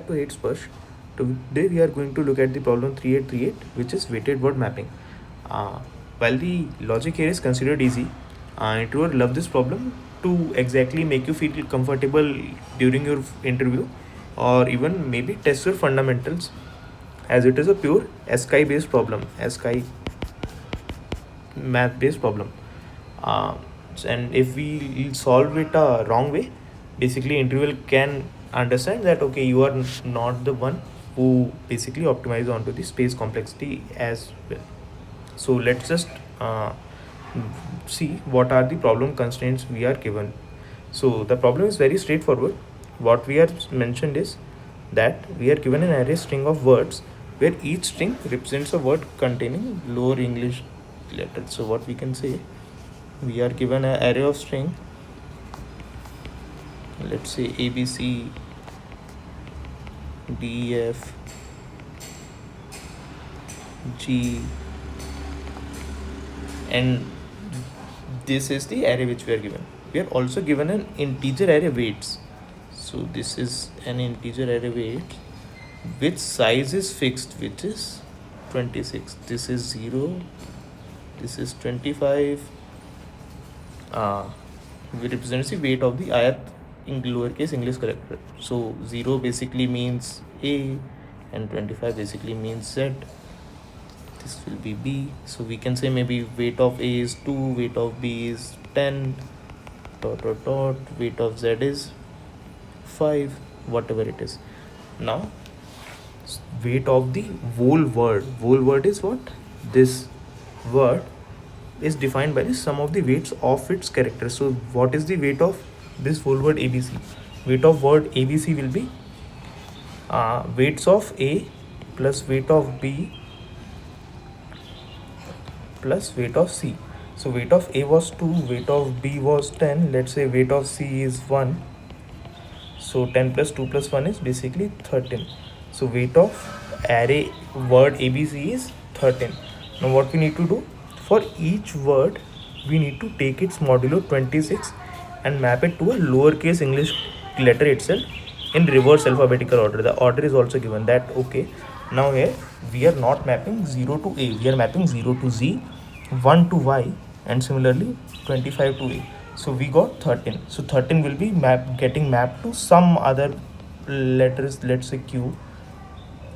back to 8 Sparsh. Today we are going to look at the problem 3838, which is weighted word mapping. While the logic here is considered easy, it would love this problem to exactly make you feel comfortable during your interview, or even maybe test your fundamentals, as it is a pure ASCII based problem, ASCII math based problem. And if we solve it a wrong way, basically interviewer can understand that okay, you are not the one who basically optimize onto the space complexity as well. So let's just see what are the problem constraints we are given. So the problem is very straightforward. What we are mentioned is that we are given an array string of words where each string represents a word containing lower English letters. So what we can say, we are given an array of string, let's say ABC, DEF, G, and this is the array which we are given. We are also given an integer array weights. So this is an integer array weight which size is fixed, which is 26. This is 0, this is 25. We represents the weight of the ith in lowercase English character. So 0 basically means A and 25 basically means Z. This will be B. So we can say maybe weight of A is 2, weight of B is 10, ... weight of Z is 5, whatever it is. Now weight of the whole word is what? This word is defined by the sum of the weights of its characters. So what is the weight of this whole word ABC? Weight of word ABC will be weights of A plus weight of B plus weight of C. So weight of A was 2, weight of B was 10. Let's say weight of C is 1. So 10 plus 2 plus 1 is basically 13. So weight of array word ABC is 13. Now what we need to do, for each word we need to take its modulo 26 and map it to a lowercase English letter itself in reverse alphabetical order. The order is also given that okay. Now here we are not mapping 0 to A, we are mapping 0 to Z, 1 to Y, and similarly 25 to A. So we got 13. So 13 will be getting mapped to some other letters, let's say Q.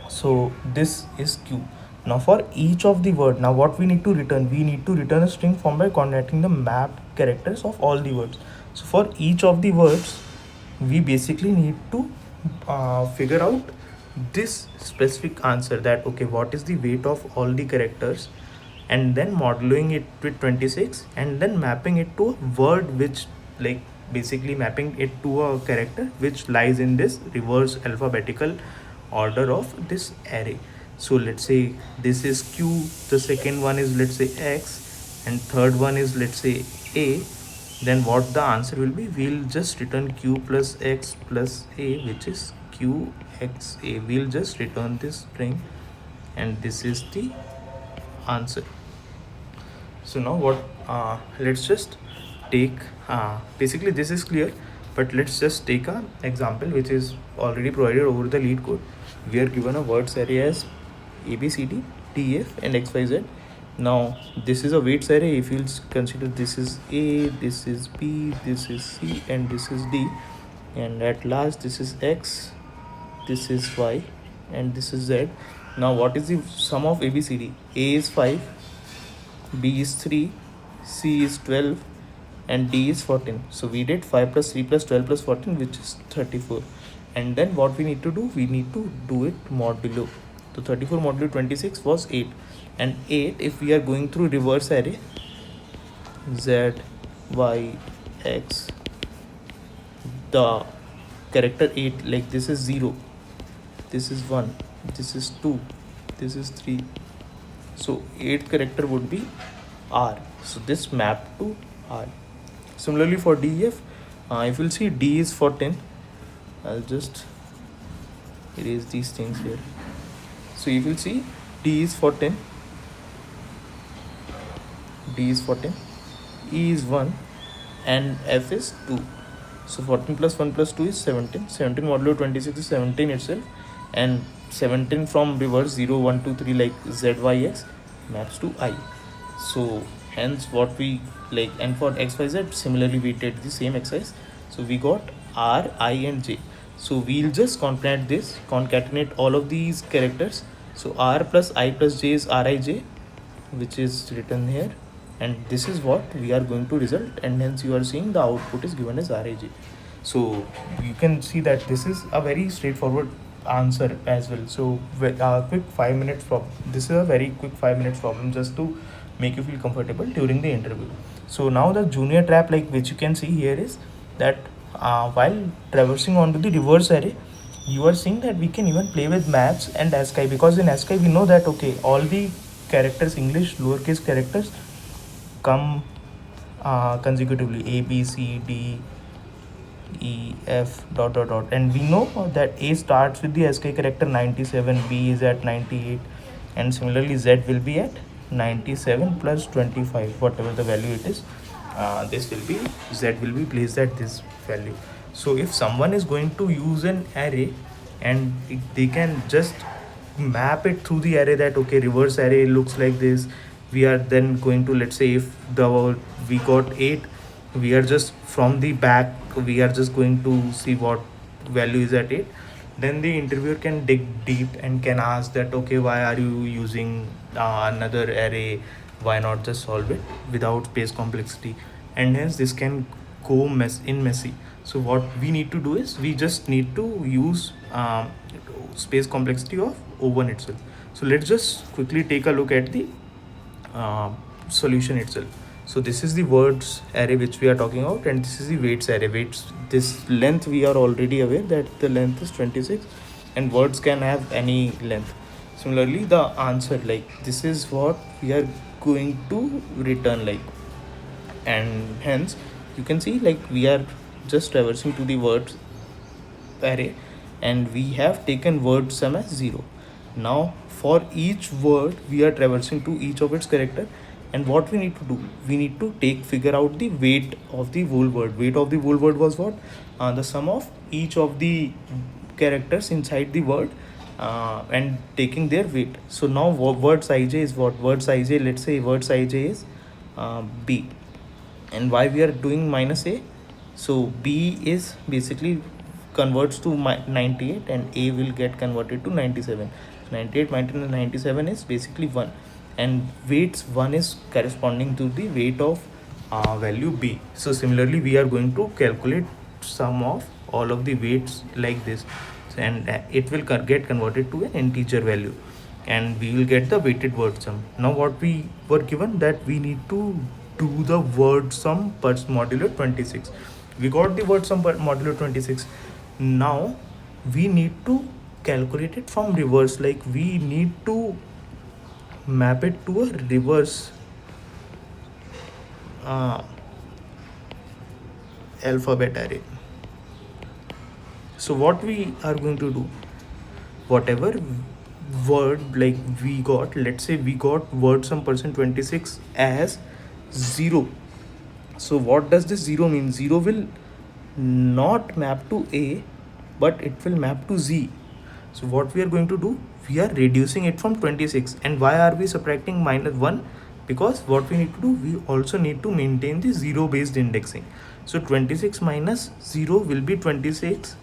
So this is Q. Now for each of the word, now what we need to return? We need to return a string formed by contacting the mapped characters of all the words. So for each of the words, we basically need to figure out this specific answer, that okay, what is the weight of all the characters, and then modeling it with 26 and then mapping it to a word which, like basically mapping it to a character which lies in this reverse alphabetical order of this array. So let's say this is Q, the second one is let's say X, and third one is let's say A. Then what the answer will be, we'll just return Q plus X plus A, which is QXA. We'll just return this string and this is the answer. So now what, let's just take, basically this is clear, but let's just take an example which is already provided over the LeetCode. We are given a words array as ABCD, DEF and XYZ. Now this is a weights array. If you'll consider, this is A, this is B, this is C, and this is D, and at last this is X, this is Y, and this is Z. Now what is the sum of ABCD? A is 5, B is 3, C is 12, and D is 14. So we did 5 plus 3 plus 12 plus 14, which is 34. And then what we need to do, we need to do it modulo. So 34 modulo 26 was 8, and 8, if we are going through reverse array, Z, Y, X, the character 8, like this is 0, this is 1, this is 2, this is 3. So 8th character would be R. So this map to R. Similarly for DEF, if you'll see, D is 14. I'll just erase these things here. So if you'll see, D is 14, D is 14, E is 1, and F is 2. So 14 plus 1 plus 2 is 17. 17 modulo 26 is 17 itself, and 17 from reverse 0 1 2 3 like z y x maps to I. So hence what we like, and for x y z similarly we did the same exercise. So we got r, I and j. So we'll just concatenate all of these characters. So r plus I plus j is rij, which is written here, and this is what we are going to result, and hence you are seeing the output is given as rij. So you can see that this is a very straightforward answer as well. So quick 5 minutes problem. This is a very quick 5 minutes problem just to make you feel comfortable during the interview. So now the junior trap, like which you can see here, is that while traversing onto the reverse array, you are seeing that we can even play with maps and ASCII, because in ASCII we know that okay, all the characters, English lowercase characters, come consecutively: A B C D E F dot dot dot, and we know that A starts with the ASCII character 97, B is at 98, and similarly Z will be at 97 plus 25, whatever the value it is. This will be, Z will be placed at this value. So if someone is going to use an array, and they can just map it through the array, that okay, reverse array looks like this, we are then going to, let's say if we got 8, we are just from the back, we are just going to see what value is at 8. Then the interviewer can dig deep and can ask that okay, why are you using another array, why not just solve it without space complexity, and hence this can go messy. So what we need to do is we just need to use space complexity of O1 itself. So let's just quickly take a look at the solution itself. So this is the words array which we are talking about, and this is the weights array. Weights, this length we are already aware that the length is 26, and words can have any length. Similarly, the answer, like this is what we are going to return, like, and hence you can see like we are just traversing to the words array, and we have taken word sum as 0. Now for each word we are traversing to each of its character, and what we need to do, we need to figure out the weight of the whole word. Weight of the whole word was what? The sum of each of the characters inside the word, and taking their weight. So now words ij is what? Words ij, let's say words ij is b, and why we are doing minus a? So b is basically converts to 98, and a will get converted to 97. 98 minus 97 is basically 1, and weights 1 is corresponding to the weight of value b. So similarly we are going to calculate sum of all of the weights like this, and it will get converted to an integer value, and we will get the weighted word sum. Now what we were given, that we need to do the word sum per modulo 26. We got the word sum per modulo 26. Now we need to calculate it from reverse, like we need to map it to a reverse alphabet array. So what we are going to do, whatever word like we got, let's say we got word sum percent 26 as 0. So what does this 0 mean? 0 will not map to a, but it will map to z. So what we are going to do, we are reducing it from 26. And why are we subtracting minus 1? Because what we need to do, we also need to maintain the 0 based indexing. So 26 minus 0 will be 26,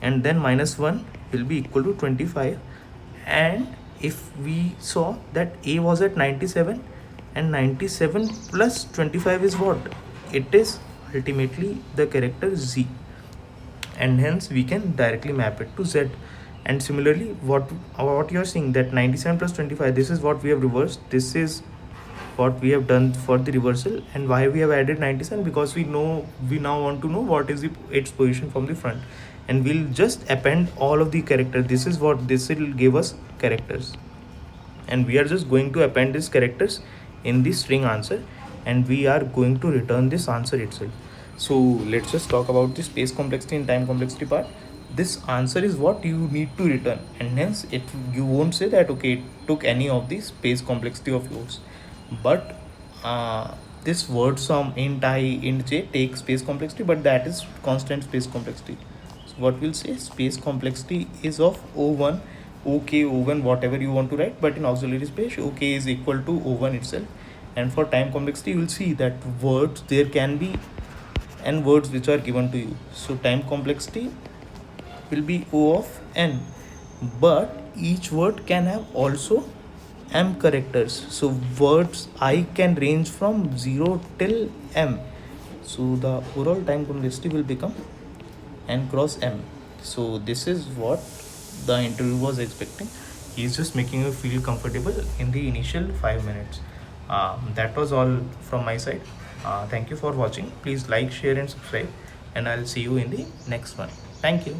and then minus 1 will be equal to 25. And if we saw that a was at 97, and 97 plus 25 is what? It is ultimately the character z, and hence we can directly map it to z. And similarly what you are seeing, that 97 plus 25, this is what we have reversed, this is what we have done for the reversal. And why we have added 97? Because we now want to know what is its position from the front, and we'll just append all of the characters. This is what this will give us, characters, and we are just going to append these characters in the string answer, and we are going to return this answer itself. So let's just talk about the space complexity and time complexity part. This answer is what you need to return, and hence you won't say that okay, it took any of the space complexity of yours, but this word sum int I int j takes space complexity, but that is constant space complexity. So what we'll say, space complexity is of O1, OK, O1, whatever you want to write, but in auxiliary space OK is equal to O1 itself. And for time complexity, you will see that words, there can be n words which are given to you. So time complexity will be O of n, but each word can have also m characters. So words I can range from 0 till m. So the overall time complexity will become n cross m. So this is what the interviewer was expecting. He's just making you feel comfortable in the initial 5 minutes. That was all from my side. Thank you for watching. Please like, share and subscribe, and I'll see you in the next one. Thank you.